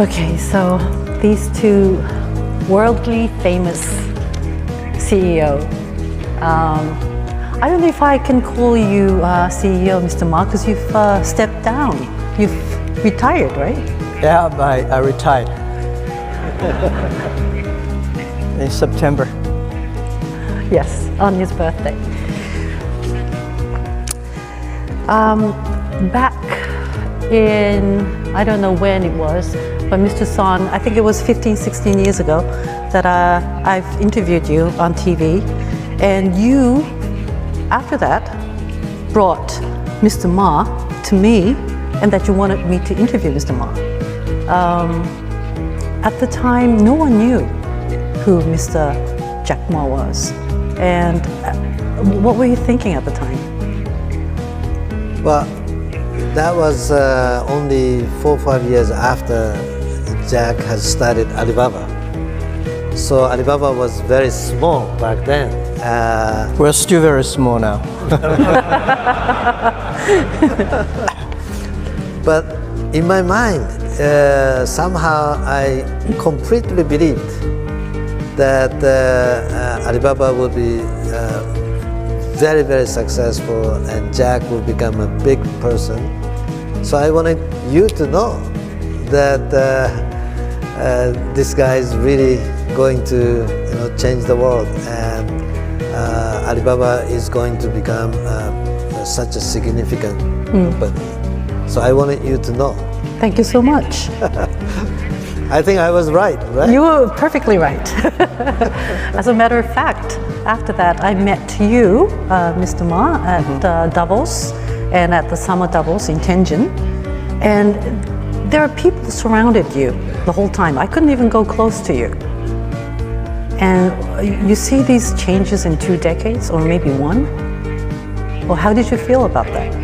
Okay, so these two worldly famous CEO. I don't know if I can call you CEO, Mr. Ma, because you've stepped down. You've retired, right? Yeah, I retired in September. Yes, on his birthday. Back in, I don't know when it was, but Mr. Son, I think it was 15, 16 years ago that I've interviewed you on TV. And you, after that, brought Mr. Ma to me, and that you wanted me to interview Mr. Ma. At the time, no one knew who Mr. Jack Ma was. And what were you thinking at the time? Well, that was only 4 or 5 years after Jack had started Alibaba. So Alibaba was very small back then. We're still very small now. But in my mind, somehow I completely believed that Alibaba would be very, very successful and Jack would become a big person. So I wanted you to know that this guy is really going to change the world, and Alibaba is going to become such a significant company. So I wanted you to know. Thank you so much. I think I was right? You were perfectly right. As a matter of fact, after that I met you, Mr. Ma, at Davos and at the summer Davos in Tianjin. And there are people surrounded you the whole time. I couldn't even go close to you. And you see these changes in 2 decades, or maybe 1? Well, how did you feel about that?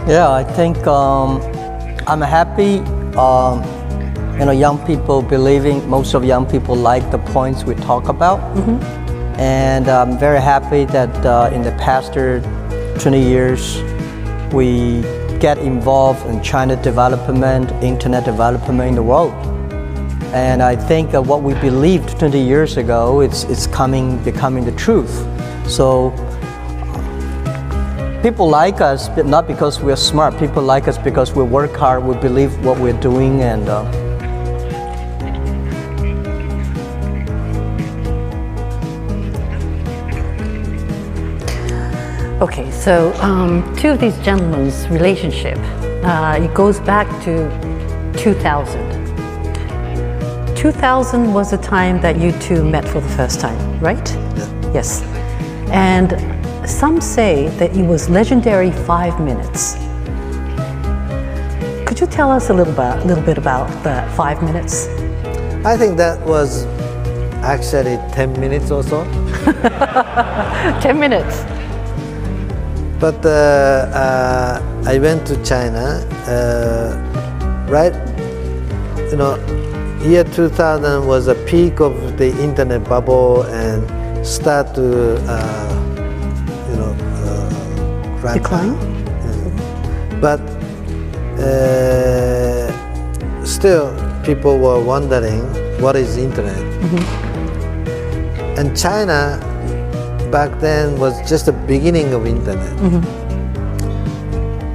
Yeah, I think I'm happy. Young people believing, most of young people like the points we talk about. And I'm very happy that in the past 20 years, we get involved in China development, internet development in the world. And I think what we believed 20 years ago, it's becoming the truth. So people like us, but not because we're smart. People like us because we work hard, we believe what we're doing, and Okay, so two of these gentlemen's relationship, it goes back to 2000. 2000 was the time that you two met for the first time, right? Yeah. Yes. And some say that it was legendary 5 minutes. Could you tell us a little bit about the 5 minutes? I think that was actually 10 minutes or so. 10 minutes. But I went to China, right? Year 2000 was a peak of the internet bubble and start to, Decline? But still, people were wondering what is internet. And China back then was just the beginning of internet.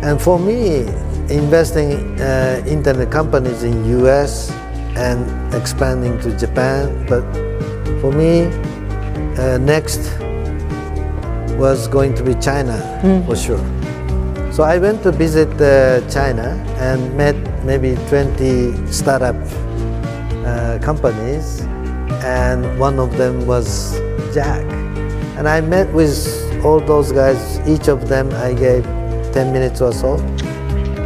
And for me, investing internet companies in US and expanding to Japan, but for me, next was going to be China for sure. So I went to visit China and met maybe 20 startup companies, and one of them was Jack. And I met with all those guys, each of them I gave 10 minutes or so.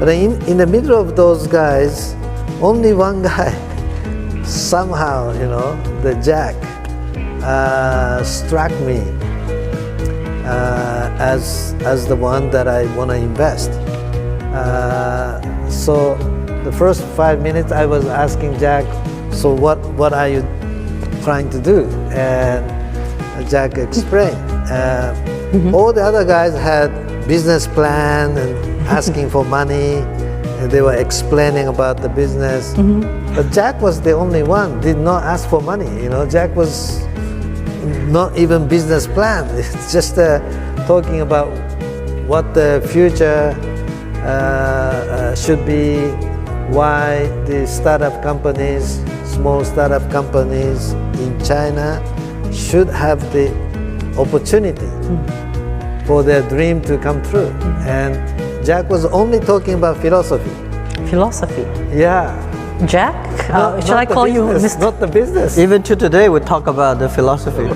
But in the middle of those guys, only one guy, somehow, the Jack, struck me as the one that I want to invest. So the first 5 minutes I was asking Jack, so what are you trying to do? And Jack explained. All the other guys had business plan and asking for money, and they were explaining about the business. But Jack was the only one, did not ask for money. You know, Jack was not even business plan. It's just talking about what the future should be, why the startup companies, small startup companies in China should have the opportunity for their dream to come true. And Jack was only talking about philosophy. Philosophy. Yeah. Jack? Shall I Not the call you business, Mr. Not the business. Even to today, we talk about the philosophy.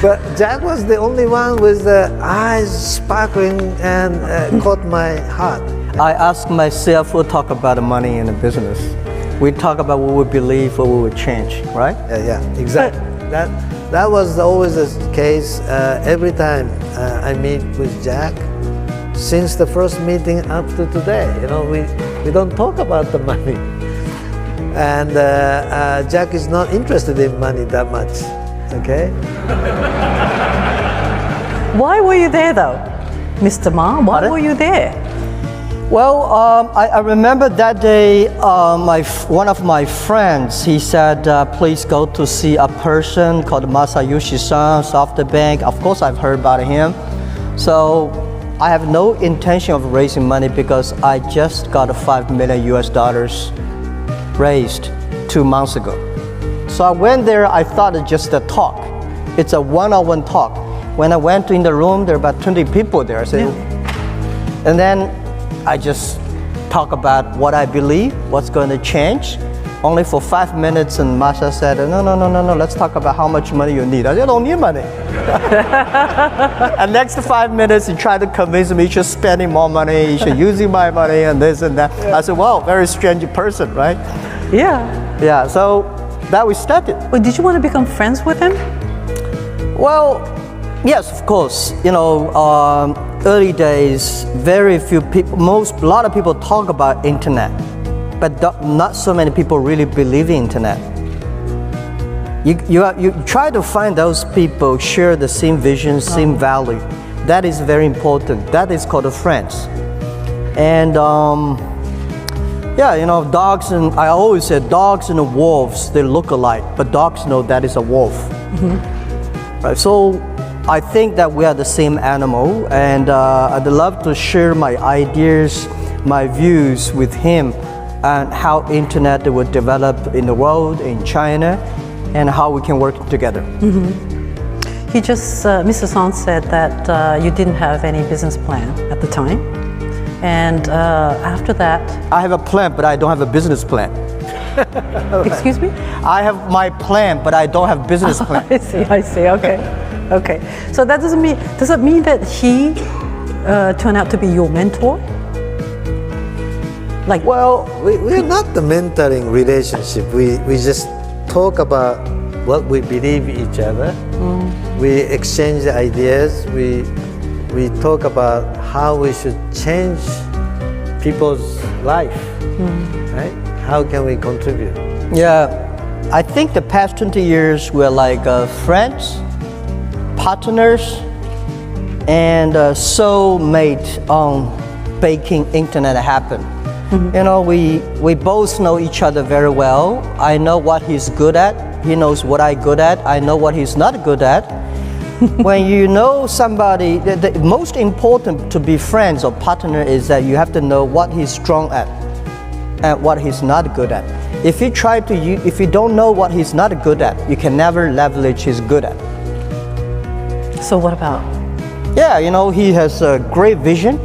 But Jack was the only one with the eyes sparkling and caught my heart. I ask myself, we'll talk about the money and the business. We talk about what we believe, what we would change, right? Yeah, exactly. That was always the case. Every time I meet with Jack, since the first meeting up to today, you know, we don't talk about the money. And Jack is not interested in money that much, okay? Why were you there though, Mr. Ma? Why Pardon? were you there? Well, I remember that day, one of my friends, he said, please go to see a person called Masayoshi Son, SoftBank. Of course, I've heard about him. So I have no intention of raising money because I just got $5 million raised 2 months ago. So I went there, I thought it's just a talk. It's a one-on-one talk. When I went in the room, there were about 20 people there. I said, and then I just talk about what I believe, what's going to change. Only for 5 minutes, and Masha said, no, let's talk about how much money you need. I said, I don't need money. And next 5 minutes, he tried to convince me, you should spending more money, you should using my money, and this and that. I said, wow, very strange person, right? Yeah. Yeah, so that we started. Well, did you want to become friends with him? Well, yes, of course. You know, early days, very few people, a lot of people talk about internet, but not so many people really believe in internet. You try to find those people share the same vision, same value. That is very important. That is called friends. And yeah, you know, dogs and I always say dogs and wolves, they look alike, but dogs know that is a wolf. Right, so I think that we are the same animal, and I'd love to share my ideas, my views with him, and how internet would develop in the world, in China, and how we can work together. He just, Mr. Son said that you didn't have any business plan at the time, and after that. I have a plan, but I don't have a business plan. Excuse me? I have my plan, but I don't have business plan. I see, okay. Okay, so that does it mean that he turned out to be your mentor? Like, Well, we're not the mentoring relationship. We just talk about what we believe each other. We exchange ideas. We talk about how we should change people's life, right? How can we contribute? Yeah, I think the past 20 years we're like friends, partners, and soulmate on making internet happen. You know, we both know each other very well. I know what he's good at. He knows what I'm good at. I know what he's not good at. When you know somebody, the most important to be friends or partner is that you have to know what he's strong at and what he's not good at. If you don't know what he's not good at, you can never leverage his good at. so what about? Yeah, you know, he has a great vision.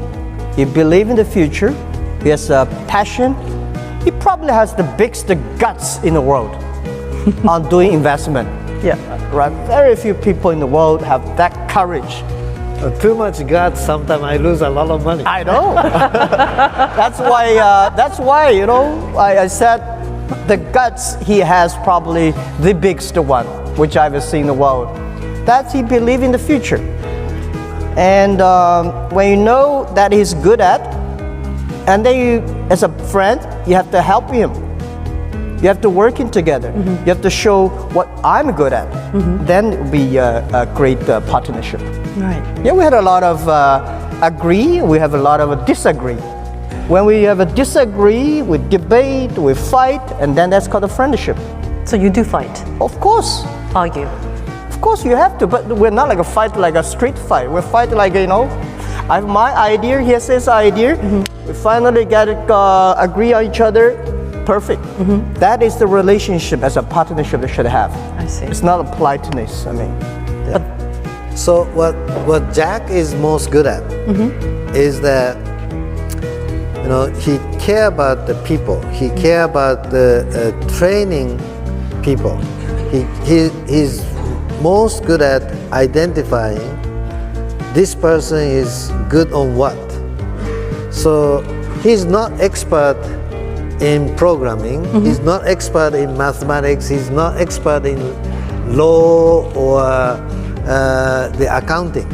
He believes in the future. He has a passion. He probably has the biggest guts in the world on doing investment. Yeah. Right? Very few people in the world have that courage. Too much guts, sometimes I lose a lot of money. I know. That's why, you know, I said the guts he has probably the biggest one, which I've seen in the world. That's he believes in the future. And when you know that he's good at, and then you, as a friend, you have to help him. You have to work in together. You have to show what I'm good at. Then it will be a great partnership. Right. Yeah, we had a lot of agree. We have a lot of disagree. When we have a disagree, we debate, we fight, and then that's called a friendship. So you do fight, Of course. argue. Of course you have to, but we're not like a fight, like a street fight. We're fight like, I have my idea, he has his idea. We finally get it, agree on each other. Perfect. That is the relationship as a partnership it should have. I see. It's not a politeness, I mean. So what Jack is most good at is that he care about the people. He care about the training people. He's most good at identifying this person is good on what. So he's not expert in programming. He's not expert in mathematics. He's not expert in law or the accounting.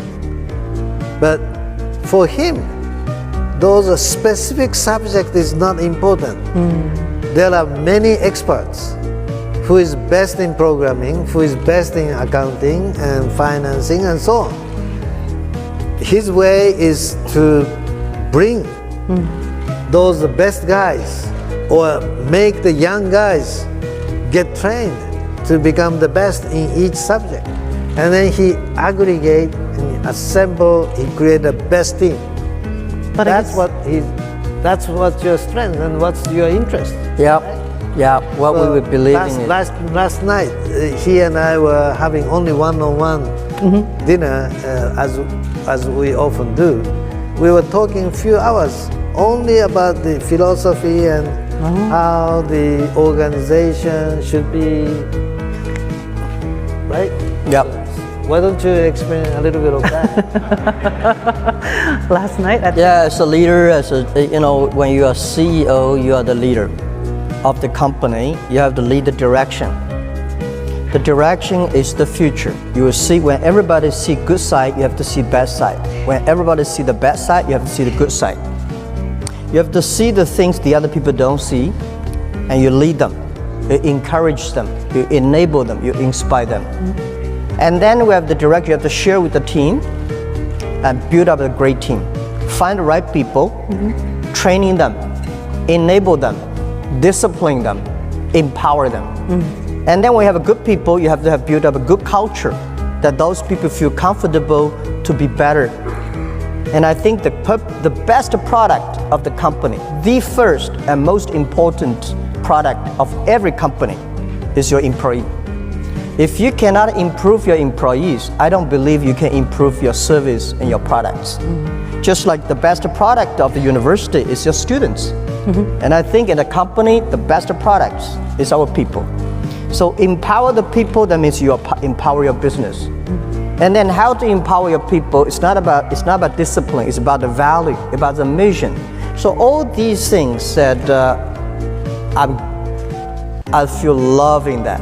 But for him, those specific subject is not important. There are many experts who is best in programming, who is best in accounting and financing and so on. His way is to bring those best guys or make the young guys get trained to become the best in each subject. And then he aggregate and assemble, he create the best team. But That's what's your strength and what's your interest. Yeah, what we would believe in. Last night, he and I were having only one-on-one dinner, as we often do. We were talking a few hours only about the philosophy and how the organization should be, right? Yeah. Why don't you explain a little bit of that? last night at Yeah, as a leader, when you are CEO, you are the leader of the company. You have to lead the direction. The direction is the future. You will see when everybody see good side, you have to see bad side. When everybody see the bad side, you have to see the good side. You have to see the things the other people don't see, and you lead them. You encourage them. You enable them. You inspire them. And then we have the direction. You have to share with the team and build up a great team. Find the right people, training them, enable them, discipline them, empower them. And then we have a good people. You have to have built up a good culture that those people feel comfortable to be better. And I think the best product of the company, the first and most important product of every company is your employee. If you cannot improve your employees, I don't believe you can improve your service and your products. Just like the best product of the university is your students. And I think in a company, the best products is our people. So empower the people, that means you empower your business. And then how to empower your people, it's not about discipline, it's about the value, about the mission. So all these things that I feel loving that.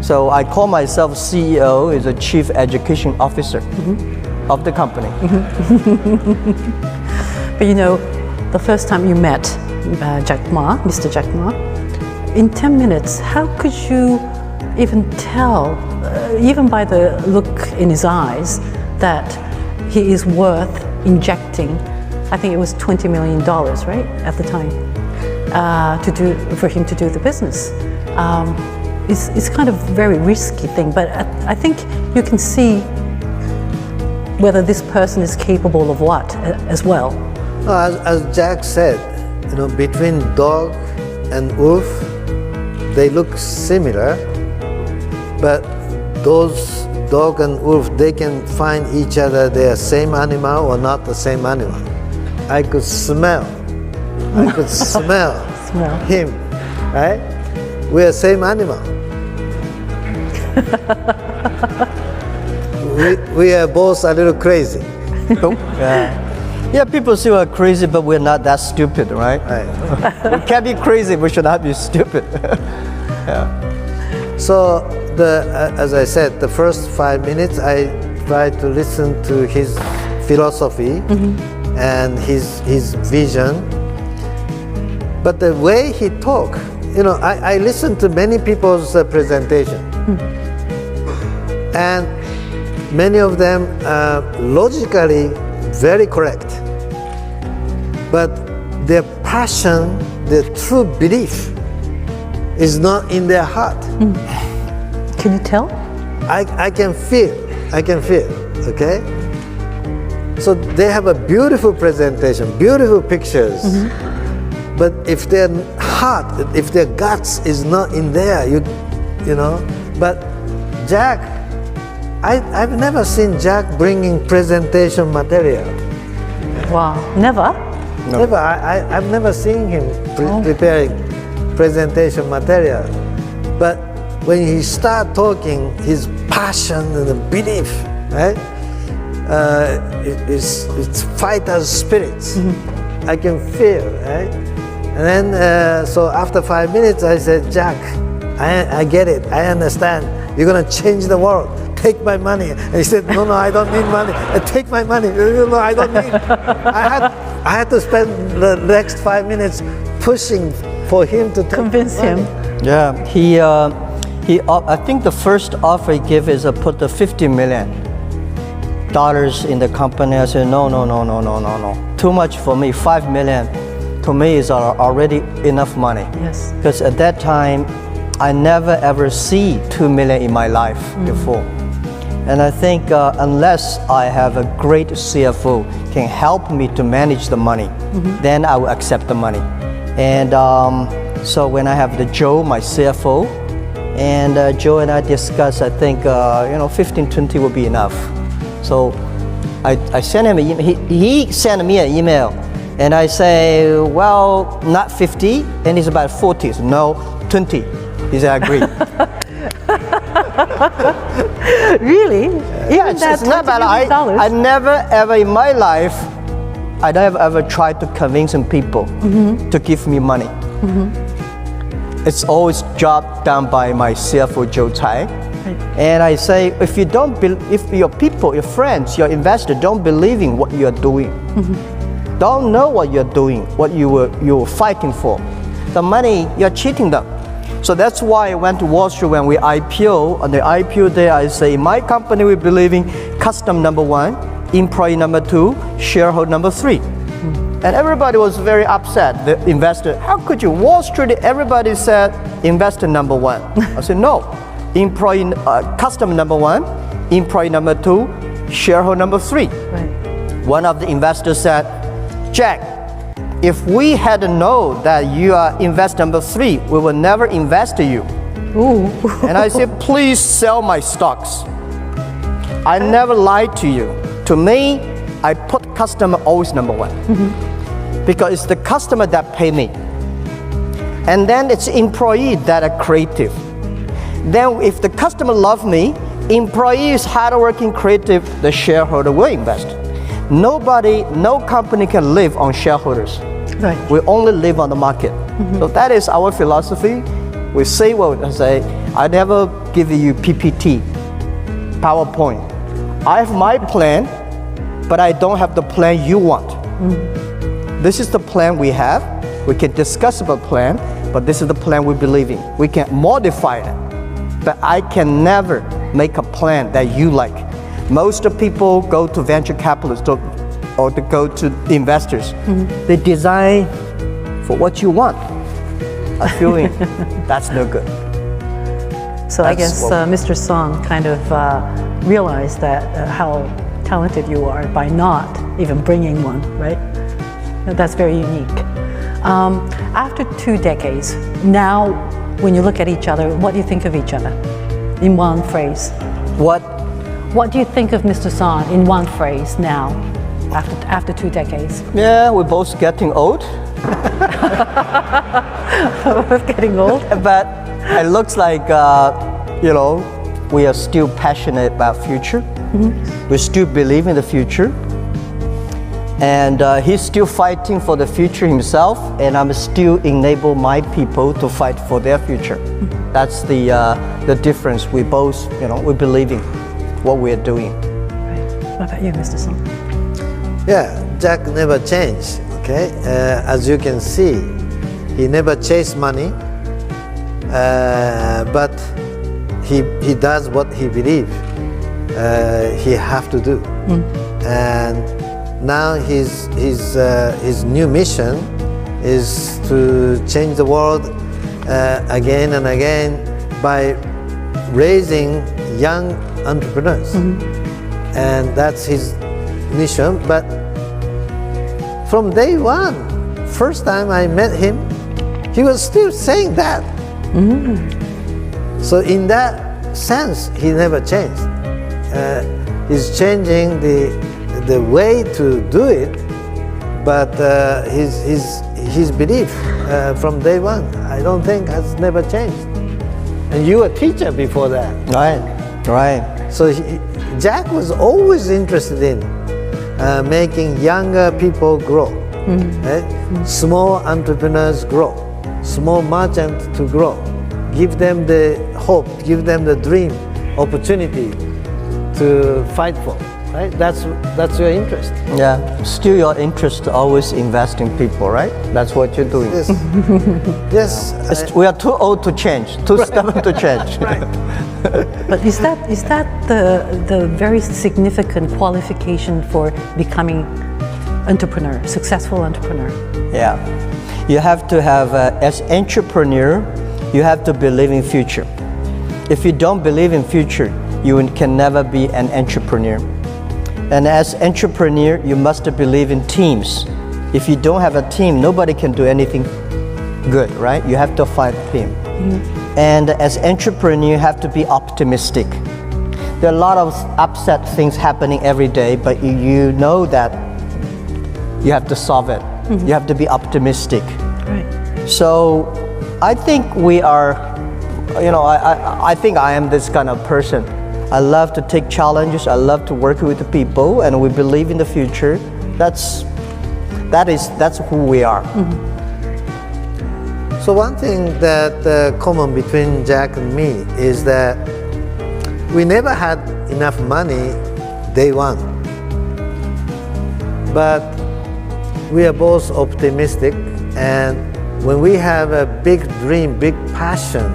So I call myself CEO, is a Chief Education Officer of the company. But the first time you met Jack Ma, Mr. Jack Ma, in 10 minutes, how could you even tell, even by the look in his eyes, that he is worth injecting, I think it was $20 million, right, at the time, for him to do the business? It's kind of a very risky thing, but I think you can see whether this person is capable of what as well. As Jack said, between dog and wolf, they look similar, but those dog and wolf, they can find each other, they are same animal or not the same animal. I could smell him, right? We are same animal. we are both a little crazy. Yeah, people say we're crazy, but we're not that stupid, right? We can't be crazy, we should not be stupid. So, as I said, the first 5 minutes, I tried to listen to his philosophy and his vision. But the way he talked, I listened to many people's presentation. And many of them are logically very correct. But their passion, the true belief is not in their heart. Can you tell? I can feel, okay? So they have a beautiful presentation, beautiful pictures. But if their heart, if their guts is not in there, you know. But Jack, I've never seen Jack bringing presentation material. Wow, never? Never. I've never seen him preparing presentation material. But when he start talking, his passion and the belief, right? It's fighter's spirits. I can feel, right? And then, so after 5 minutes, I said, Jack, I get it. I understand. You're gonna change the world. Take my money. And he said, no, I don't need money. Take my money. No, I don't need. I had to spend the next 5 minutes pushing for him to take Convince money. him. Yeah, I think the first offer he gave is put the $50 million in the company. I said, no. Too much for me. $5 million to me is already enough money. Yes. Because at that time, I never ever see $2 million in my life before. And I think unless I have a great CFO can help me to manage the money, then I will accept the money. And so when I have the Joe, my CFO, and Joe and I discussed, I think 15, 20 will be enough. So I sent him an email. He sent me an email, and I say, well, not 50, and it's about 40. So, no, 20. He said, I agree. Really? Yeah, it's not bad. I never ever in my life, I never ever tried to convince people to give me money. It's always job done by my CFO Joe Tsai. And I say, if your people, your friends, your investors don't believe in what you're doing, don't know what you're doing, what you were fighting for, the money, you're cheating them. So that's why I went to Wall Street when we IPO. On the IPO day, I say, my company will believe in customer number 1, employee number 2, shareholder number 3. And everybody was very upset, the investor. How could you? Wall Street, everybody said investor number 1. I said, no. Employee, customer number 1, employee number 2, shareholder number 3. Right. One of the investors said, Jack, if we had known that you are investor number 3, we will never invest in you. Ooh. And I said, please sell my stocks. I never lied to you. To me, I put customer always number 1. Because it's the customer that pay me. And then it's employee that are creative. Then if the customer love me, employee is hardworking, creative, the shareholder will invest. Nobody, no company can live on shareholders. Right. We only live on the market. So that is our philosophy. We say what I say. I never give you PPT, PowerPoint. I have my plan, but I don't have the plan you want. This is the plan we have. We can discuss about plan, but this is the plan we believe in. We can modify it, but I can never make a plan that you like. Most of people go to venture capitalists or to go to investors. They design for what you want. I feel that's no good. So I That's guess what- Mr. Song kind of realized that how talented you are by not even bringing one, right? That's very unique. After 2 decades, now when you look at each other, what do you think of each other in one phrase? What do you think of Mr. Song in one phrase now, after 2 decades? Yeah, we're both getting old, We're getting old. but it looks like we are still passionate about future. We still believe in the future, and he's still fighting for the future himself, and I'm still enable my people to fight for their future. That's the difference. We both, we believe in what we're doing. Right. What about you, Mr. Song? Yeah, Jack never changed, okay? As you can see, he never chased money, but he does what he believes he have to do. And now his new mission is to change the world again and again by raising young entrepreneurs. And that's his mission. But from day one, first time I met him, he was still saying that. So in that sense, he never changed. He's changing the way to do it, but his belief from day one, I don't think has never changed. And you were a teacher before that. Right. So Jack was always interested in making younger people grow, right? Small entrepreneurs grow, small merchants to grow. Give them the hope, give them the dream, opportunity to fight for, right? That's your interest. Yeah. Still your interest always invest in people, right? That's what you're doing. Yes. Yes. We are too old to change, too stubborn to change. But is that the very significant qualification for becoming entrepreneur, successful entrepreneur? Yeah. You have to have, as entrepreneur, you have to believe in future. If you don't believe in future, you can never be an entrepreneur. And as entrepreneur, you must believe in teams. If you don't have a team, nobody can do anything good, right? You have to find a team. And as entrepreneur, you have to be optimistic. There are a lot of upset things happening every day, but you know that you have to solve it. You have to be optimistic. Right. So I think we are, I think I am this kind of person. I love to take challenges. I love to work with the people, and we believe in the future. That's who we are. So one thing that common between Jack and me is that we never had enough money day one. But we are both optimistic, and when we have a big dream, big passion,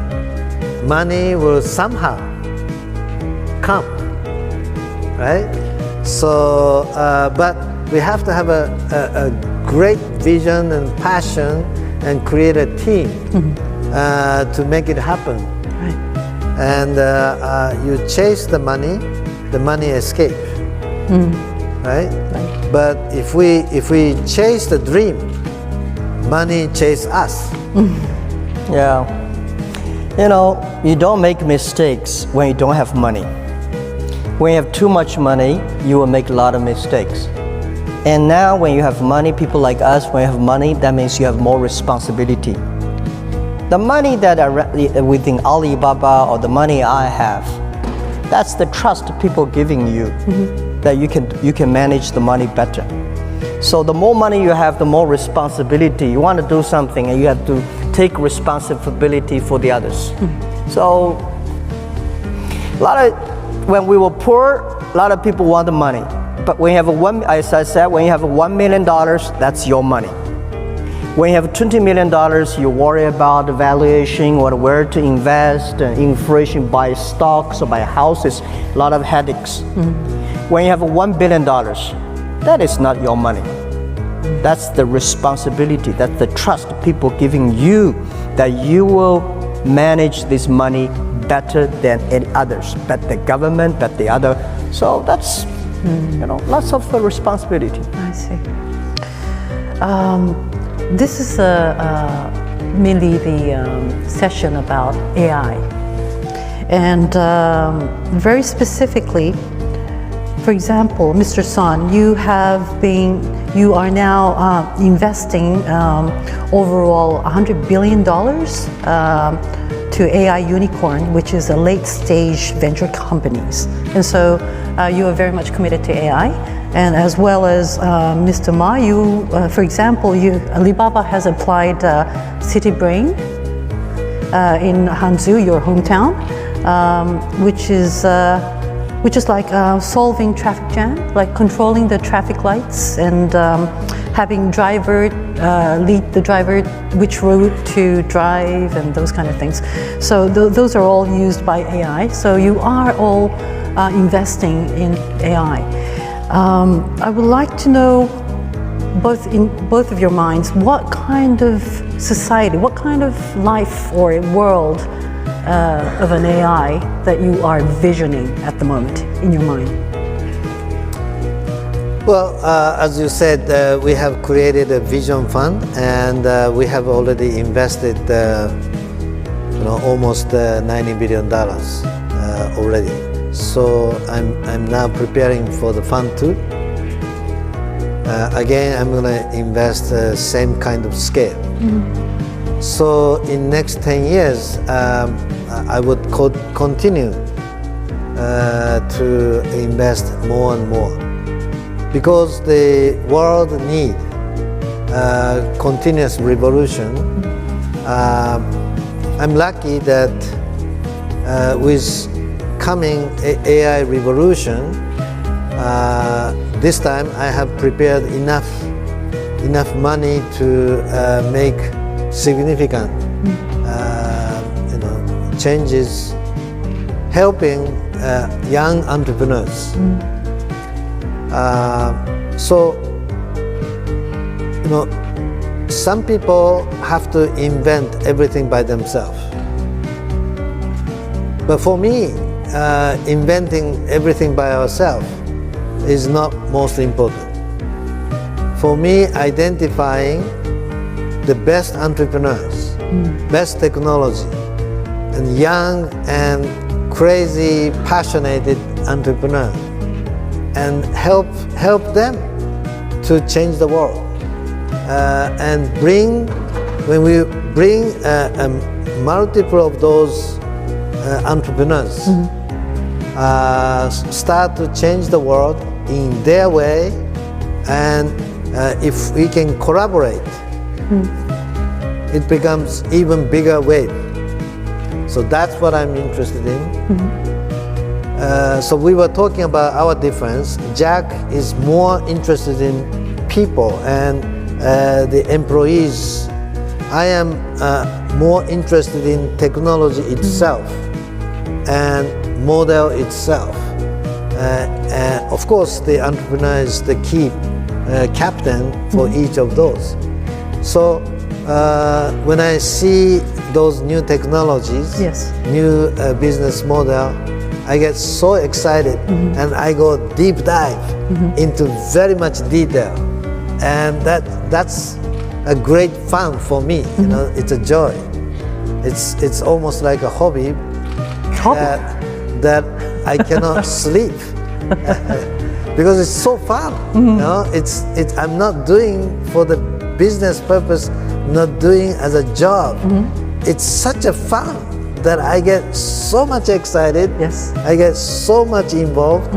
money will somehow come, right? So, but we have to have a great vision and passion and create a team to make it happen. Right. And you chase the money escape, right? But if we chase the dream, money chase us. Yeah. You don't make mistakes when you don't have money. When you have too much money, you will make a lot of mistakes. And now when you have money, people like us, when you have money, that means you have more responsibility. The money that are within Alibaba or the money I have, that's the trust people giving you, that you can manage the money better. So the more money you have, the more responsibility. You want to do something and you have to take responsibility for the others. So when we were poor, a lot of people want the money. But when you have as I said, when you have $1 million, that's your money. When you have $20 million, you worry about the valuation or where to invest, inflation, buy stocks or buy houses, a lot of headaches. When you have $1 billion, that is not your money. That's the responsibility, that's the trust people giving you that you will manage this money better than any others, but the government, but the other. So that's, lots of responsibility. I see. This is mainly the session about AI. And very specifically, for example, Mr. Son, you are now investing overall $100 billion to AI Unicorn, which is a late-stage venture companies. And so you are very much committed to AI. And as well as Mr. Ma, you, for example, Alibaba has applied City Brain in Hangzhou, your hometown, which is like solving traffic jam, like controlling the traffic lights and having driver lead the driver which route to drive and those kind of things. So those are all used by AI. So you are all investing in AI. I would like to know, both of your minds, what kind of society, what kind of life or world of an AI that you are visioning at the moment in your mind? Well, as you said, we have created a vision fund, and we have already invested, almost $90 billion already. So I'm now preparing for the fund 2. Again, I'm going to invest same kind of scale. So in next 10 years, I would continue to invest more and more, because the world need continuous revolution. I'm lucky that with coming AI revolution, this time I have prepared enough money to make significant changes, helping young entrepreneurs. So, some people have to invent everything by themselves. But for me, inventing everything by ourselves is not most important. For me, identifying the best entrepreneurs, best technology, and young and crazy, passionate entrepreneurs, and help them to change the world. And when we bring a multiple of those entrepreneurs, start to change the world in their way, and if we can collaborate, it becomes even bigger wave. So that's what I'm interested in. So we were talking about our difference. Jack is more interested in people and the employees. I am more interested in technology itself and model itself. And of course, the entrepreneur is the key captain for each of those. So when I see those new technologies, new business model, I get so excited, and I go deep dive into very much detail, and that's a great fun for me. It's a joy. It's almost like a hobby that I cannot sleep because it's so fun. I'm not doing for the business purpose, not doing as a job. It's such a fun that I get so much excited. I get so much involved,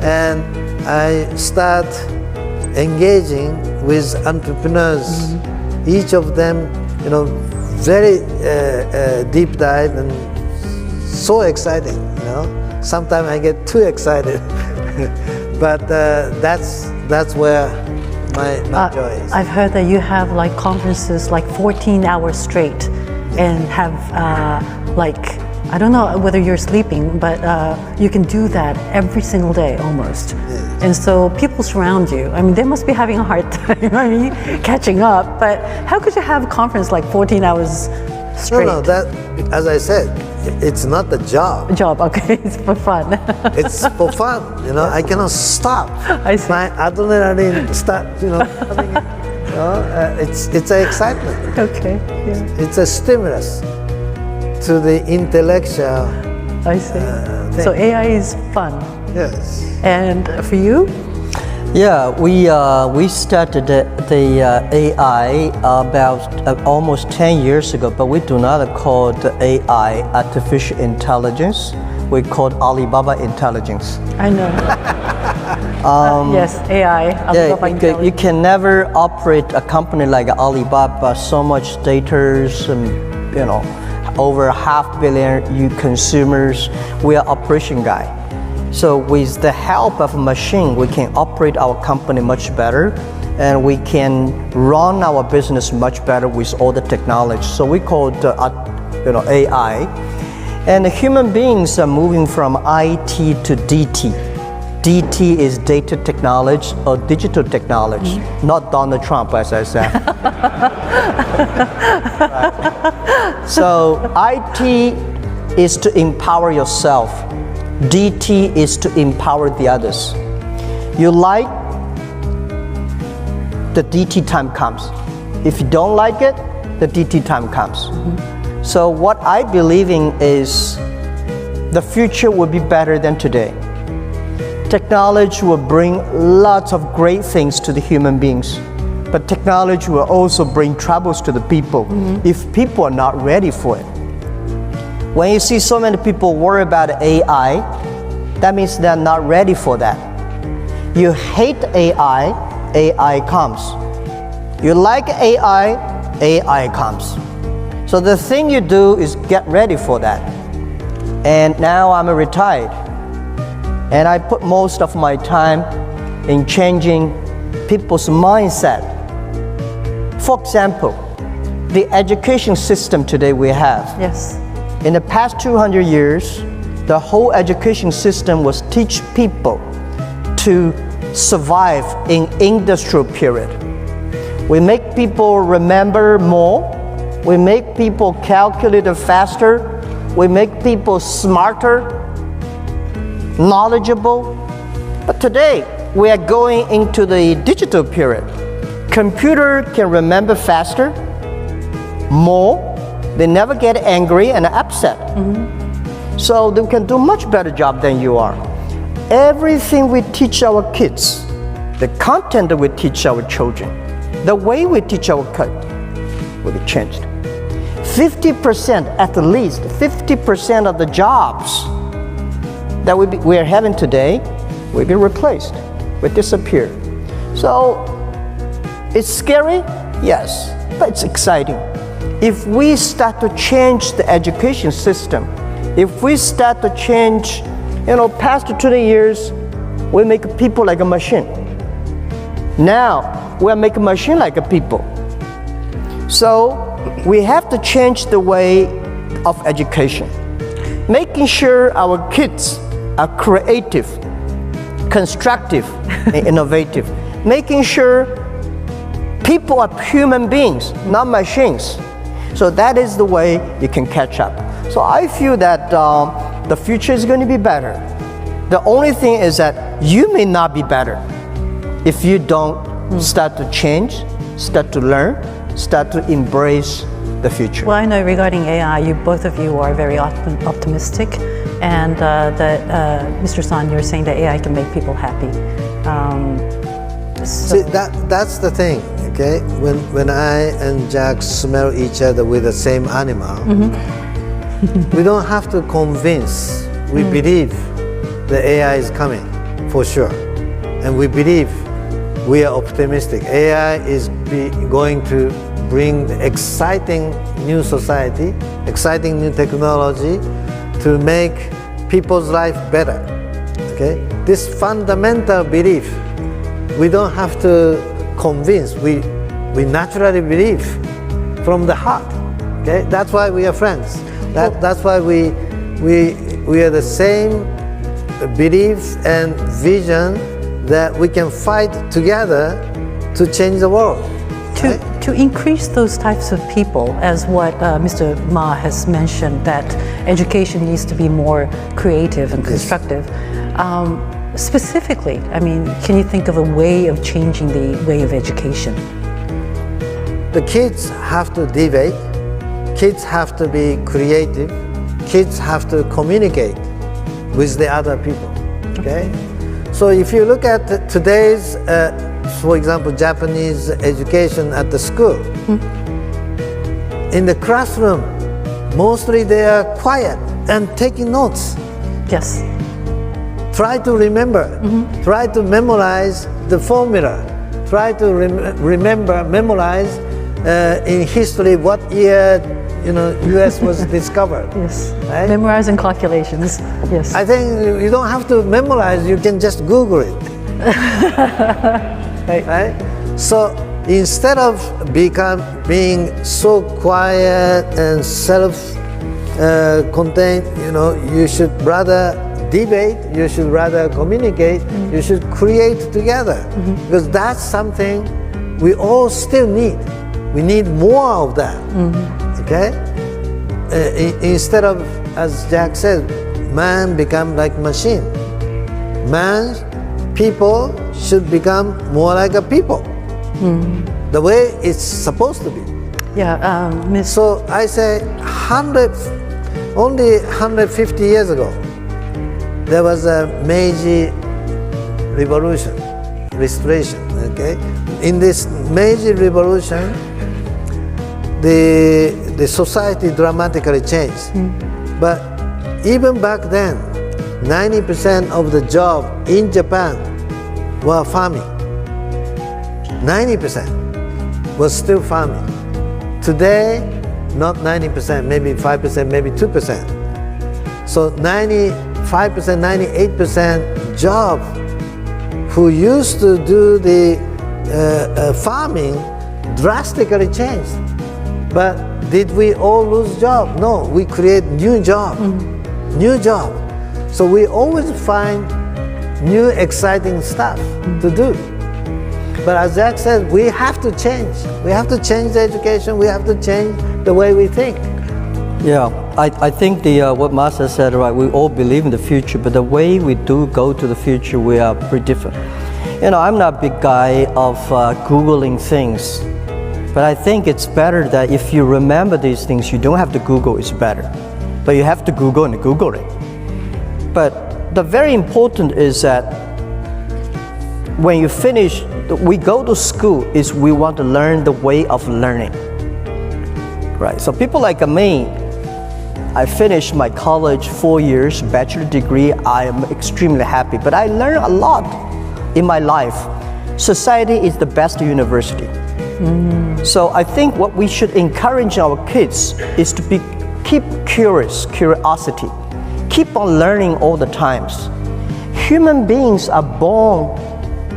and I start engaging with entrepreneurs. Each of them, very deep dive and so exciting. Sometimes I get too excited, but that's where my joy is. I've heard that you have like conferences like 14 hours straight, and have I don't know whether you're sleeping, but you can do that every single day almost. And so people surround you. I mean, they must be having a hard time catching up, but how could you have a conference like 14 hours straight? No, that, as I said, it's not the job. Okay, it's for fun. It's for fun, I cannot stop. I see. My adrenaline start, coming in. It's an excitement. Okay, It's a stimulus to the intellectual. I see. So AI is fun. Yes. And for you? Yeah, we started the AI about almost 10 years ago, but we do not call the AI artificial intelligence. We call it Alibaba Intelligence. I know. Yes, AI. Alibaba Intelligence. You can never operate a company like Alibaba, so much data, over 500 million consumers. We are operation guy. So with the help of a machine, we can operate our company much better, and we can run our business much better with all the technology. So we call it AI. And human beings are moving from IT to DT. DT is data technology or digital technology, not Donald Trump, as I said. Right. So IT is to empower yourself. DT is to empower the others. You like, the DT time comes. If you don't like it, the DT time comes. So what I believe in is the future will be better than today. Technology will bring lots of great things to the human beings, but technology will also bring troubles to the people if people are not ready for it. When you see so many people worry about AI, that means they're not ready for that. You hate AI, AI comes. You like AI, AI comes. So the thing you do is get ready for that. And now I'm retired. And I put most of my time in changing people's mindset. For example, the education system today we have. Yes. In the past 200 years, the whole education system was teach people to survive in industrial period. We make people remember more. We make people calculate faster. We make people smarter, knowledgeable. But today, we are going into the digital period. Computer can remember faster, more. They never get angry and upset. So they can do much better job than you are. Everything we teach our kids, the content that we teach our children, the way we teach our kids will be changed. 50%, at least 50% of the jobs that we are having today will be replaced, will disappear. So it's scary, yes, but it's exciting. If we start to change the education system, if we start to change, past 20 years, we make people like a machine. Now, we're making machine like a people. So, we have to change the way of education. Making sure our kids are creative, constructive, and innovative. Making sure people are human beings, not machines. So that is the way you can catch up. So I feel that the future is going to be better. The only thing is that you may not be better if you don't start to change, start to learn, start to embrace the future. Well, I know regarding AI, both of you are very optimistic, and Mr. Son, you're saying that AI can make people happy. See, that's the thing, okay? When I and Jack smell each other with the same animal, we don't have to convince. We believe the AI is coming, for sure. And we believe, we are optimistic. AI is going to bring exciting new society, exciting new technology to make people's life better, okay? This fundamental belief, we don't have to convince. We naturally believe from the heart, okay? That's why we are friends. That's why we are the same belief and vision that we can fight together to change the world. To increase those types of people, as what Mr. Ma has mentioned, that education needs to be more creative and constructive. Specifically, I mean, can you think of a way of changing the way of education? The kids have to debate, kids have to be creative, kids have to communicate with the other people, okay? So if you look at today's, for example, Japanese education at the school, in the classroom, mostly they are quiet and taking notes. Yes. Try to remember, try to memorize the formula, try to memorize in history what year US was discovered. Yes. Right? Memorizing calculations. Yes. I think you don't have to memorize, you can just Google it. Right? So instead of being so quiet and self-contained, you should rather debate, you should rather communicate, you should create together. Because that's something we all still need. We need more of that. Okay? Instead of, as Jack said, man become like machine. Man, people should become more like a people. The way it's supposed to be. Yeah, Miss. So I say only 150 years ago, there was a Meiji Revolution, restoration, okay? In this Meiji Revolution, the society dramatically changed. But even back then, 90% of the job in Japan were farming. 90% was still farming. Today, not 90%, maybe 5%, maybe 2%. So 95%, 98% job who used to do the farming drastically changed. But did we all lose job? No, we create new job, new job. So we always find new exciting stuff to do. But as Jack said, we have to change. We have to change the education. We have to change the way we think. Yeah, I think what Masa said, right, we all believe in the future, but the way we do go to the future, we are pretty different. You know, I'm not a big guy of Googling things, but I think it's better that if you remember these things, you don't have to Google, it's better. But you have to Google and Google it. But the very important is that when you finish, we go to school is we want to learn the way of learning. Right, so people like me, I finished my college 4 years, bachelor degree, I am extremely happy, but I learned a lot in my life. Society is the best university. So I think what we should encourage our kids is to keep curiosity, keep on learning all the times. Human beings are born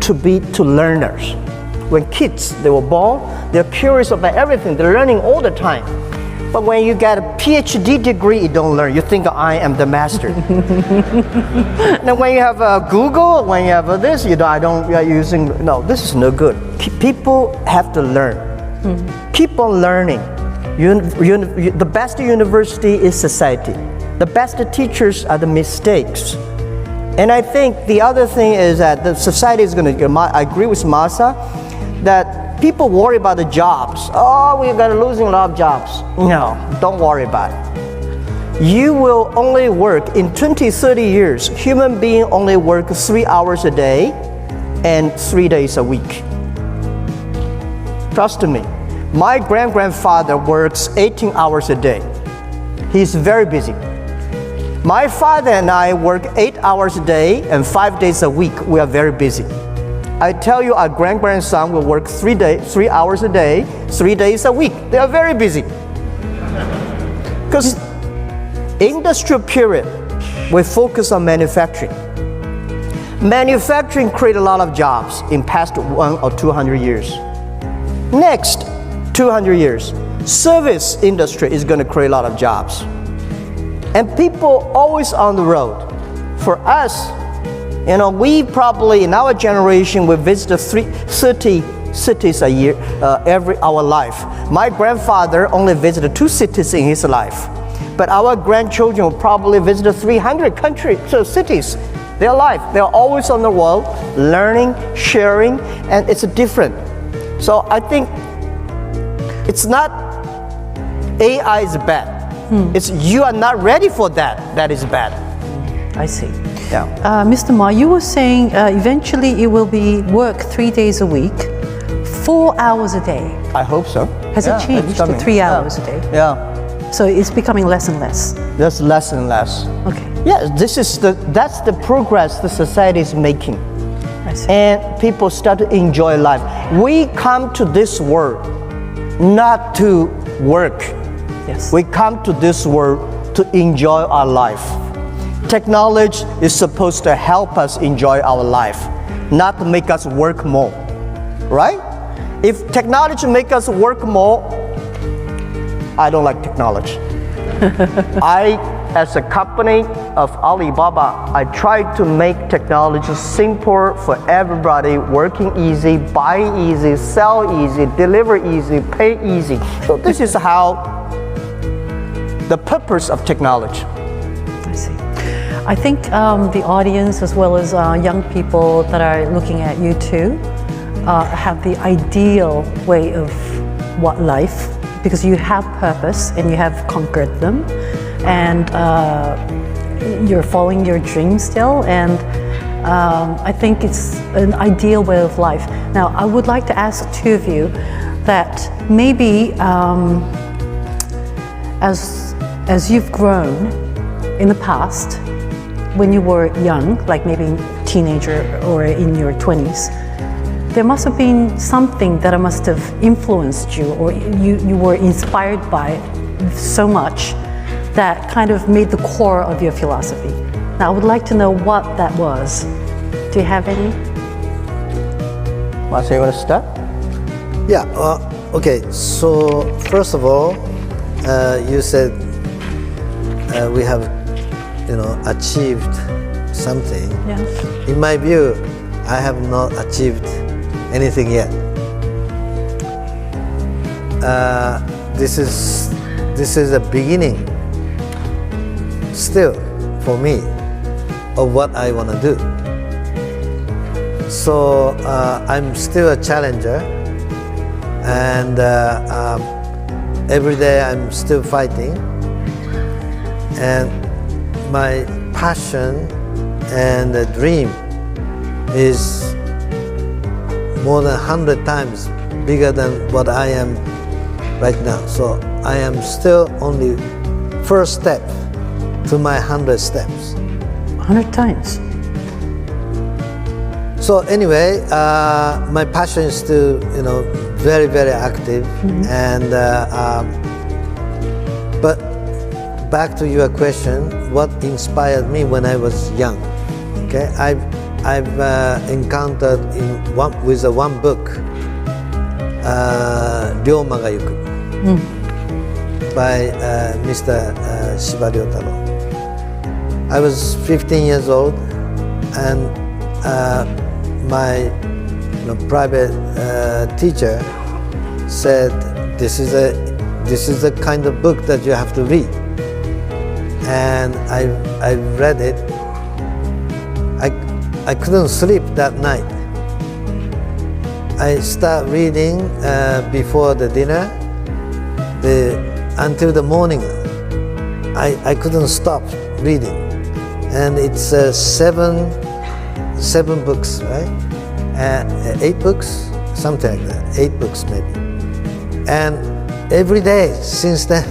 to learners. When kids, they were born, they're curious about everything, they're learning all the time. But when you get a PhD degree, you don't learn. You think I am the master. Now when you have Google, when you have this, you're using, no, this is no good. People have to learn. Keep on learning. The best university is society. The best teachers are the mistakes. And I think the other thing is that the society is going to, I agree with Masa, that people worry about the jobs. Oh, we're going to losing a lot of jobs. No, don't worry about it. You will only work in 20, 30 years. Human being only work 3 hours a day and 3 days a week. Trust me. My grandfather works 18 hours a day. He's very busy. My father and I work 8 hours a day and 5 days a week. We are very busy. I tell you, our grandson will work 3 hours a day, 3 days a week. They are very busy. Because industrial period, we focus on manufacturing. Manufacturing create a lot of jobs in past 100 or 200 years. Next 200 years, service industry is going to create a lot of jobs. And people always on the road. For us, you know, we probably in our generation we visit 30 cities a year our life. My grandfather only visited 2 cities in his life, but our grandchildren will probably visit 300 cities. Their life, they're always on the road, learning, sharing, and it's different. So I think it's not AI is bad. It's you are not ready for that. That is bad. I see. Yeah. Mr. Ma, you were saying eventually it will be work 3 days a week, 4 hours a day. I hope so. Has it changed to 3 hours a day? Yeah. So it's becoming less and less. That's less and less. Okay. Yeah, that's the progress the society is making. I see. And people start to enjoy life. We come to this world not to work. Yes. We come to this world to enjoy our life. Technology is supposed to help us enjoy our life, not to make us work more, right? If technology make us work more, I don't like technology. I as a company of Alibaba, I try to make technology simple for everybody, working easy, buying easy, sell easy, deliver easy, pay easy. So this is how the purpose of technology. I see. I think the audience, as well as young people that are looking at you too, have the ideal way of what life, because you have purpose and you have conquered them, and you're following your dreams still, and I think it's an ideal way of life. Now, I would like to ask two of you that maybe as you've grown in the past, when you were young, like maybe teenager or in your 20s, there must have been something that must have influenced you, or you were inspired by it so much that kind of made the core of your philosophy. Now, I would like to know what that was. Do you have any? Marcia, you want to start? Yeah, okay, so first of all, you said we have, achieved something. Yeah. In my view, I have not achieved anything yet. This is a beginning still for me of what I want to do. So I'm still a challenger, and every day I'm still fighting, and my passion and dream is more than 100 times bigger than what I am right now. So I am still only first step to my 100 steps. 100 times. So anyway, my passion is still, very, very active. And but back to your question, what inspired me when I was young? Okay, I've encountered with one book, Ryoma ga Yuku, by Mr. Shiba Ryotaro. I was 15 years old, and my private teacher said, this is the kind of book that you have to read. And I read it. I couldn't sleep that night. I start reading before the dinner until the morning. I couldn't stop reading. And it's seven books, right? 8 books, something like that. 8 books maybe. And every day since then,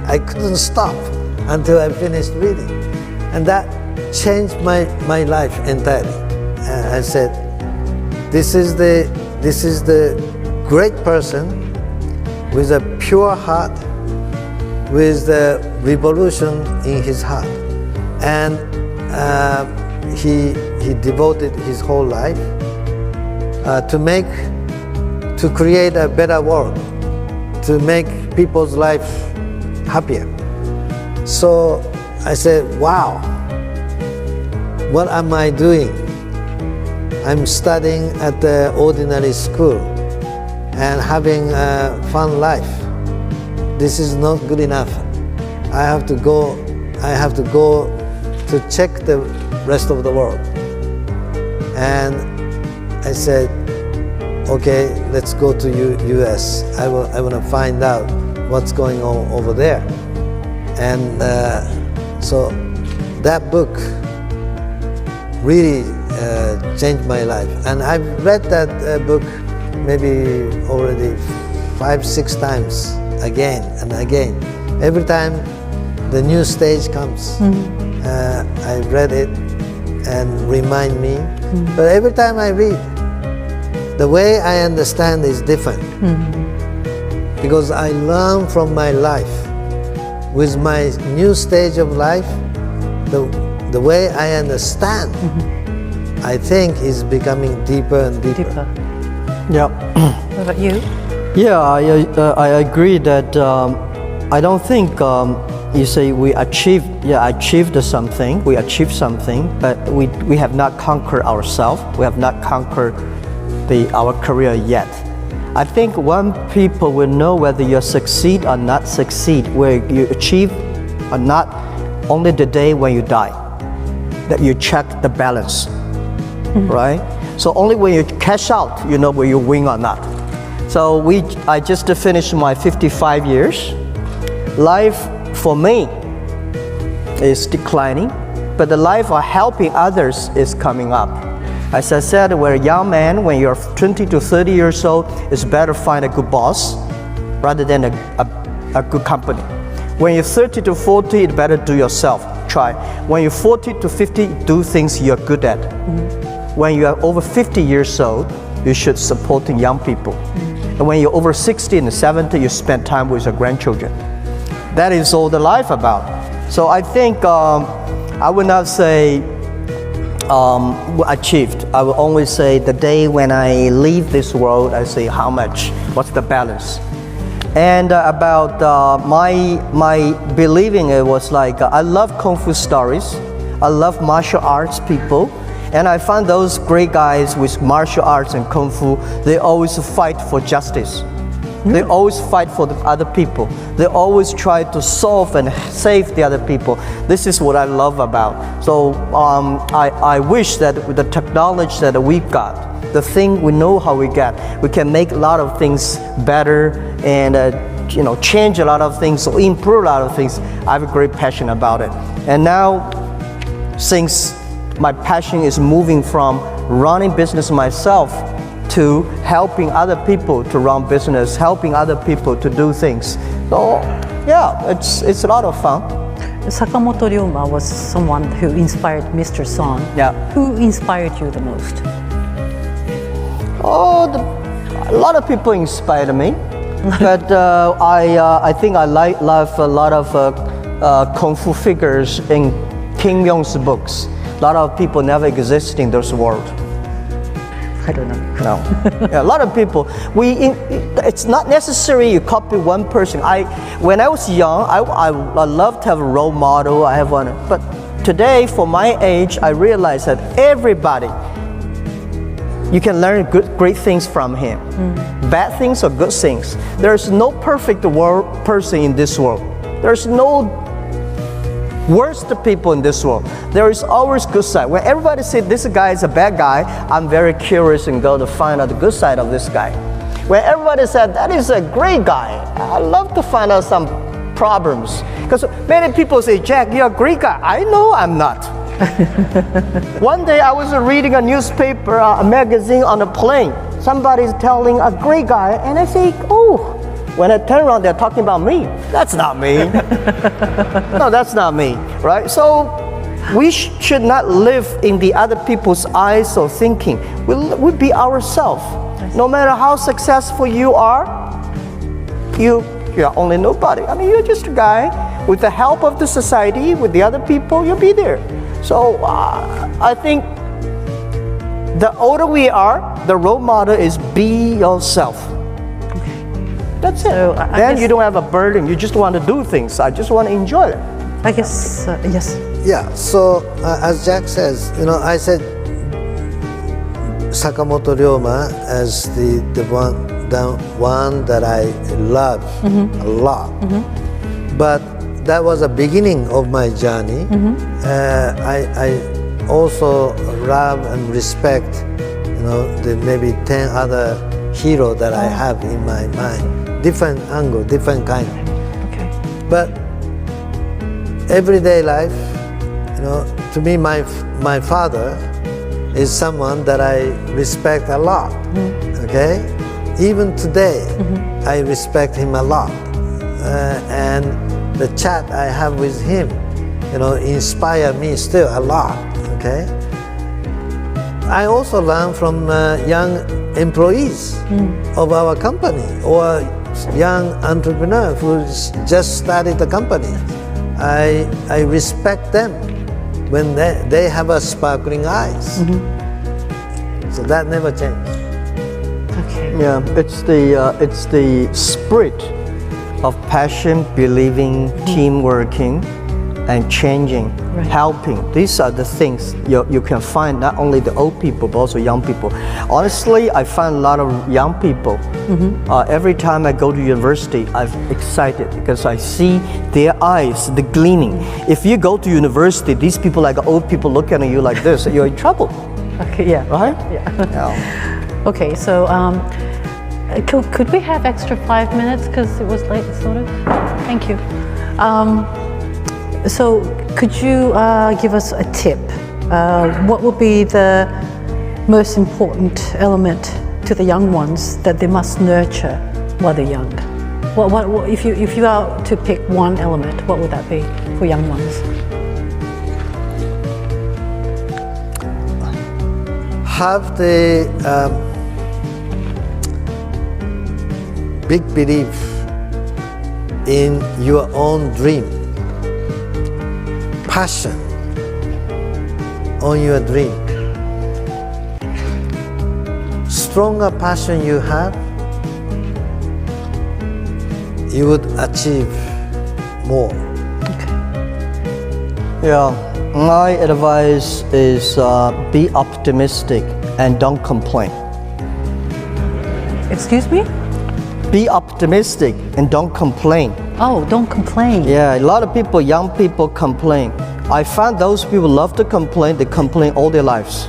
I couldn't stop until I finished reading. And that changed my life entirely. I said, this is the great person with a pure heart, with the revolution in his heart. And he devoted his whole life to create a better world, to make people's life happier. So I said, wow, what am I doing? I'm studying at the ordinary school and having a fun life. This is not good enough. I have to go to check the rest of the world. And I said, okay, let's go to US. I want to find out what's going on over there. And so that book really changed my life. And I've read that book maybe already 5-6 times, again and again. Every time the new stage comes, I read it and remind me. But every time I read, the way I understand is different. Because I learn from my life. With my new stage of life, the way I understand, I think, is becoming deeper and deeper. Yeah. What about you? Yeah, I agree that I don't think you say we achieved something, but we have not conquered ourselves. We have not conquered our career yet. I think when people will know whether you succeed or not succeed, where you achieve or not, only the day when you die, that you check the balance, right? So only when you cash out, you know whether you win or not. So I just finished my 55 years. Life for me is declining, but the life of helping others is coming up. As I said, when a young man, when you're 20 to 30 years old, it's better find a good boss rather than a good company. When you're 30 to 40, it's better do yourself, try. When you're 40 to 50, do things you're good at. When you are over 50 years old, you should support young people. And when you're over 60 and 70, you spend time with your grandchildren. That is all the life about. So I think I would not say achieved. I will only say the day when I leave this world, I say how much, what's the balance. And about my believing, it was like I love Kung Fu stories. I love martial arts people. And I find those great guys with martial arts and Kung Fu, they always fight for justice. They always fight for the other people. They always try to solve and save the other people. This is what I love about. So I wish that with the technology that we've got, the thing we know how we get, we can make a lot of things better and change a lot of things or improve a lot of things. I have a great passion about it. And now, since my passion is moving from running business myself to helping other people to run business, helping other people to do things. So yeah, it's a lot of fun. Sakamoto Ryoma was someone who inspired Mr. Son. Yeah. Who inspired you the most? A lot of people inspired me, but I think I love a lot of Kung Fu figures in Kim Myung's books. A lot of people never exist in this world. I don't know. No. Yeah, a lot of people. It's not necessary you copy one person. When I was young, I loved to have a role model. I have one, but today, for my age, I realize that everybody, you can learn great things from him. Bad things or good things. There's no perfect person in this world. There's no worst people in this world. There is always good side. When everybody says this guy is a bad guy, I'm very curious and go to find out the good side of this guy. When everybody said that is a great guy, I love to find out some problems. Because many people say, Jack, you're a great guy. I know I'm not. One day I was reading a newspaper, a magazine on a plane. Somebody's telling a great guy, and I say, oh. When I turn around, they're talking about me. That's not me. No, that's not me, right? So we should not live in the other people's eyes or thinking. We be ourselves. No matter how successful you are, you're only nobody. I mean, you're just a guy. With the help of the society, with the other people, you'll be there. So I think the older we are, the role model is be yourself. That's it. So, then you don't have a burden. You just want to do things. I just want to enjoy it. I guess, yes. Yeah, so as Jack says, I said Sakamoto Ryoma as the one that I love a lot. But that was the beginning of my journey. I also love and respect, the maybe 10 other heroes that I have in my mind. Different angle, different kind. Okay. But everyday life, to me, my father is someone that I respect a lot. Okay, even today, I respect him a lot, and the chat I have with him, inspire me still a lot. Okay. I also learn from young employees of our company or young entrepreneur who just started the company. I respect them when they have a sparkling eyes. So that never changed. Okay. Yeah, it's the spirit of passion, believing, team working, and changing, Right. helping. These are the things you can find not only the old people but also young people. Honestly, I find a lot of young people. Every time I go to university, I'm excited because I see their eyes, the gleaming. If you go to university, these people like old people looking at you like this, you're in trouble, Okay, yeah. right? Yeah. Yeah. Okay, so could we have extra 5 minutes because it was late, sort of? Thank you. So could you give us a tip? What would be the most important element to the young ones that they must nurture while they're young? What if you are to pick one element, what would that be for young ones? Have the big belief in your own dream, passion on your dream. Stronger passion you have, you would achieve more. Yeah, my advice is be optimistic and don't complain. Excuse me? Be optimistic and don't complain. Oh, don't complain. Yeah, a lot of people, young people complain. I find those people love to complain, they complain all their lives.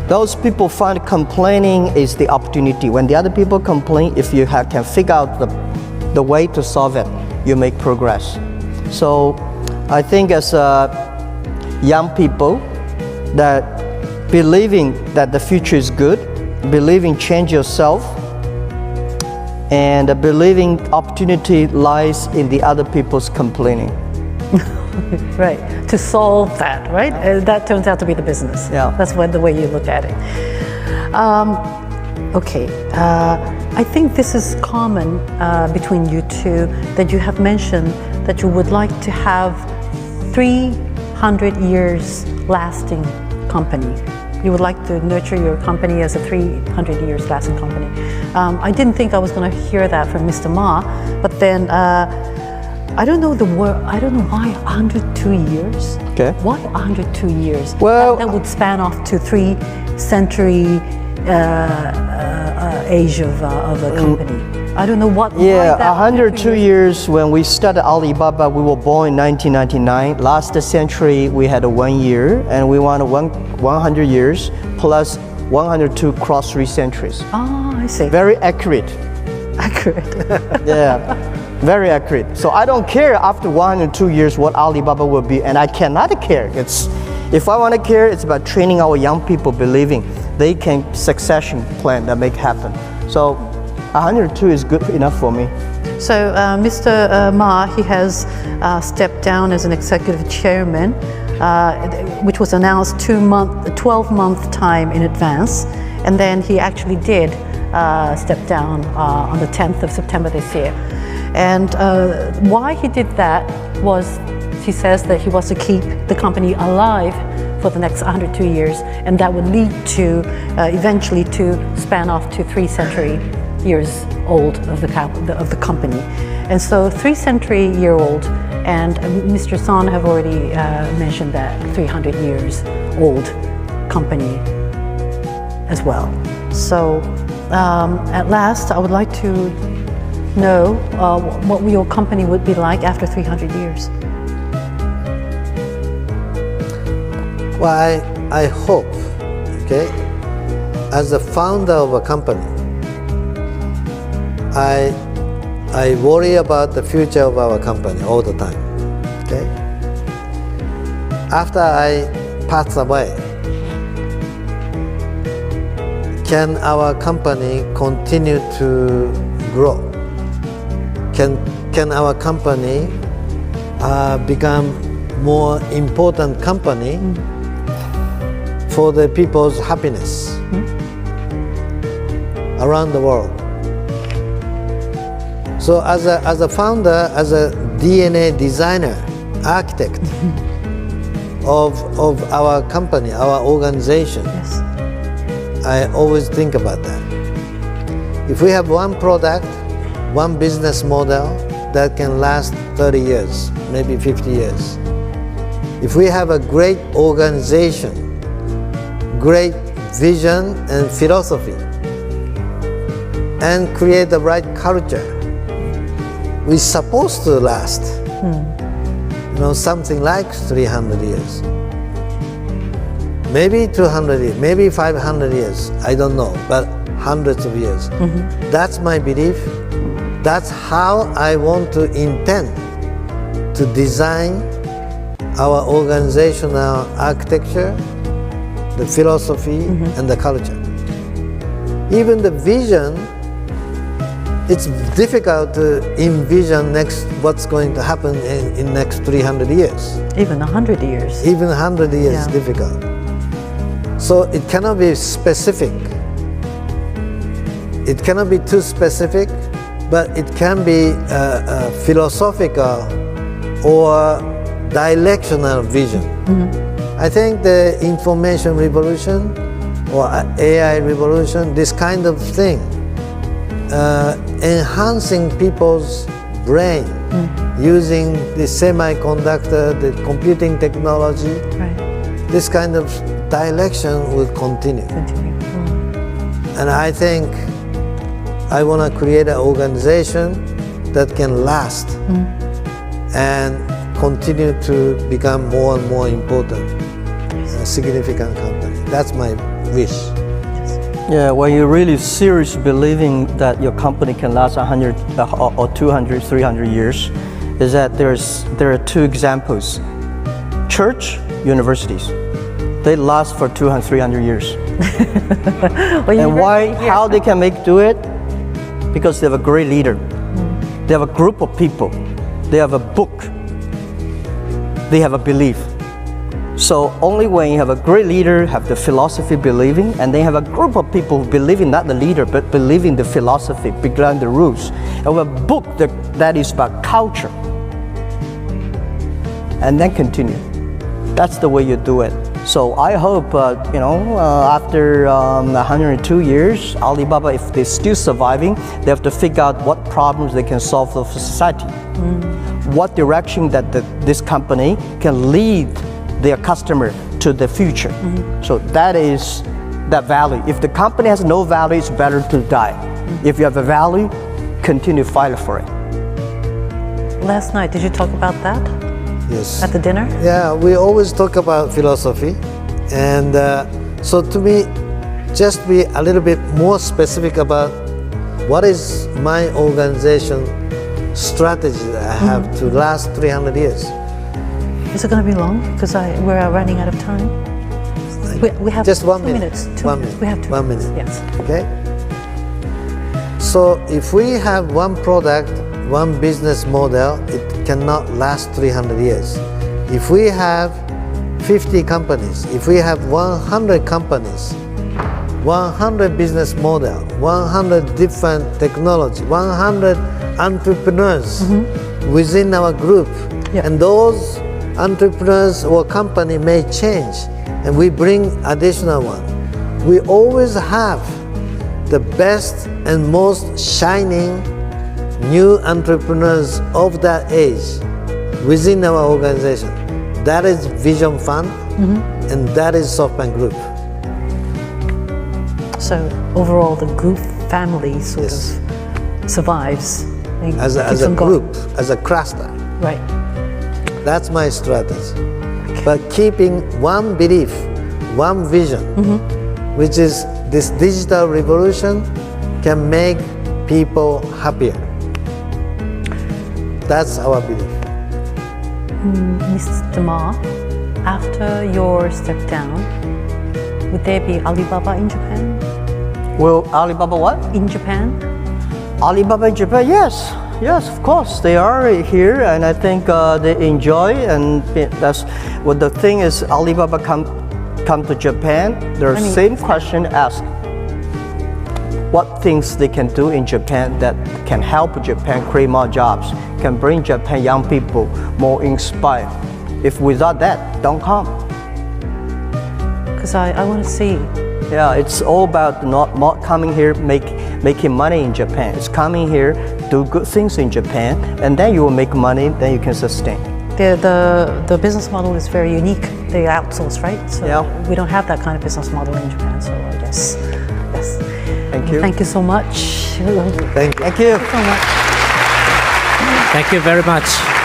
Those people find complaining is the opportunity. When the other people complain, if you can figure out the way to solve it, you make progress. So I think as young people that believing that the future is good, believing change yourself, and believing opportunity lies in the other people's complaining. Right, to solve that, right? That turns out to be the business. Yeah. That's the way you look at it. Okay, I think this is common between you two, that you have mentioned that you would like to have 300 years lasting company. You would like to nurture your company as a 300 years lasting company. I didn't think I was going to hear that from Mr. Ma, but then I don't know the word. I don't know why 102 years. Okay. Why 102 years? Well, that would span off to 3-century age of a company. I don't know what. why Yeah, that 102 years when we started Alibaba, we were born in 1999. Last century, we had 1 year, and we want 100 years plus 102 cross 3 centuries. Oh, I see. Very accurate. Accurate. Yeah, very accurate. So I don't care after 102 years what Alibaba will be, and I cannot care. If I want to care, it's about training our young people, believing they can succession plan that make happen. So 102 is good enough for me. So Mr. Ma, he has stepped down as an executive chairman, which was announced 12-month time in advance, and then he actually did step down on the 10th of September this year. And why he did that was, he says that he wants to keep the company alive for the next 102 years, and that would lead to eventually to span off to 3 century years old of the company. And so 3 century year old, and Mr. Son have already mentioned that 300 years old company as well. So at last, I would like to know what your company would be like after 300 years. Well, I hope, okay, as the founder of a company, I worry about the future of our company all the time, okay? After I pass away, can our company continue to grow? Can our company become more important company for the people's happiness around the world? So as a founder, as a DNA designer, architect of our company, our organization, Yes. I always think about that. If we have one product, one business model that can last 30 years, maybe 50 years. If we have a great organization, great vision and philosophy, and create the right culture, we're supposed to last, something like 300 years. Maybe 200 years, maybe 500 years, I don't know, but hundreds of years. That's my belief. That's how I want to intend to design our organizational architecture, the philosophy, and the culture. Even the vision, it's difficult to envision what's going to happen in next 300 years. Even 100 years. Even 100 years is Yeah. difficult. So it cannot be specific. It cannot be too specific, but it can be a philosophical or directional vision. I think the information revolution or AI revolution, this kind of thing, enhancing people's brain using the semiconductor, the computing technology, Right. this kind of direction will continue. Continue. And I think I want to create an organization that can last and continue to become more and more important, a significant company. That's my wish. Yeah, when you're really serious believing that your company can last 100 or 200, 300 years, is that there are two examples. Church, universities, they last for 200, 300 years. Well, And why, how they can do it? Because they have a great leader. They have a group of people. They have a book. They have a belief. So only when you have a great leader, have the philosophy believing, and they have a group of people believing not the leader, but believing the philosophy, behind the rules. And a book that is about culture. And then continue. That's the way you do it. So I hope, after 102 years, Alibaba, if they're still surviving, they have to figure out what problems they can solve for society. What direction that this company can lead their customer to the future. So that is that value. If the company has no value, it's better to die. If you have a value, continue fight for it. Last night, did you talk about that Yes. at the dinner? Yeah, we always talk about philosophy. And so to me, just be a little bit more specific about what is my organization strategy that I have to last 300 years. Is it going to be long? Because we're running out of time. We have Just 1 2 minute. minutes. 2 1 minutes. minute. We have 2 1 minutes. minute. Yes. Okay? So if we have one product, one business model, it cannot last 300 years. If we have 50 companies, if we have 100 companies, 100 business model, 100 different technology, 100 entrepreneurs within our group, Yeah. and those entrepreneurs or company may change, and we bring additional one. We always have the best and most shining new entrepreneurs of that age within our organization. That is Vision Fund, and that is SoftBank Group. So overall, the group family sort Yes. of survives. and As keeps a on going. group, as a cluster. Right. That's my strategy. But keeping one belief, one vision, which is this digital revolution can make people happier. That's our belief. Mr. Ma, after your step down, would there be Alibaba in Japan? Will Alibaba what? In Japan? Alibaba in Japan, yes, of course, they are here, and I think they enjoy. And that's what the thing is. Alibaba come to Japan. The same question asked: what things they can do in Japan that can help Japan create more jobs, can bring Japan young people more inspired. If without that, don't come. Because I want to see. Yeah, it's all about not coming here, making money in Japan. It's coming here, do good things in Japan, and then you will make money, then you can sustain. The business model is very unique. They outsource, right? So Yeah. we don't have that kind of business model in Japan. So I guess, yes. Thank you. Thank you so much. Thank you. Thank you. so much. Thank you very much.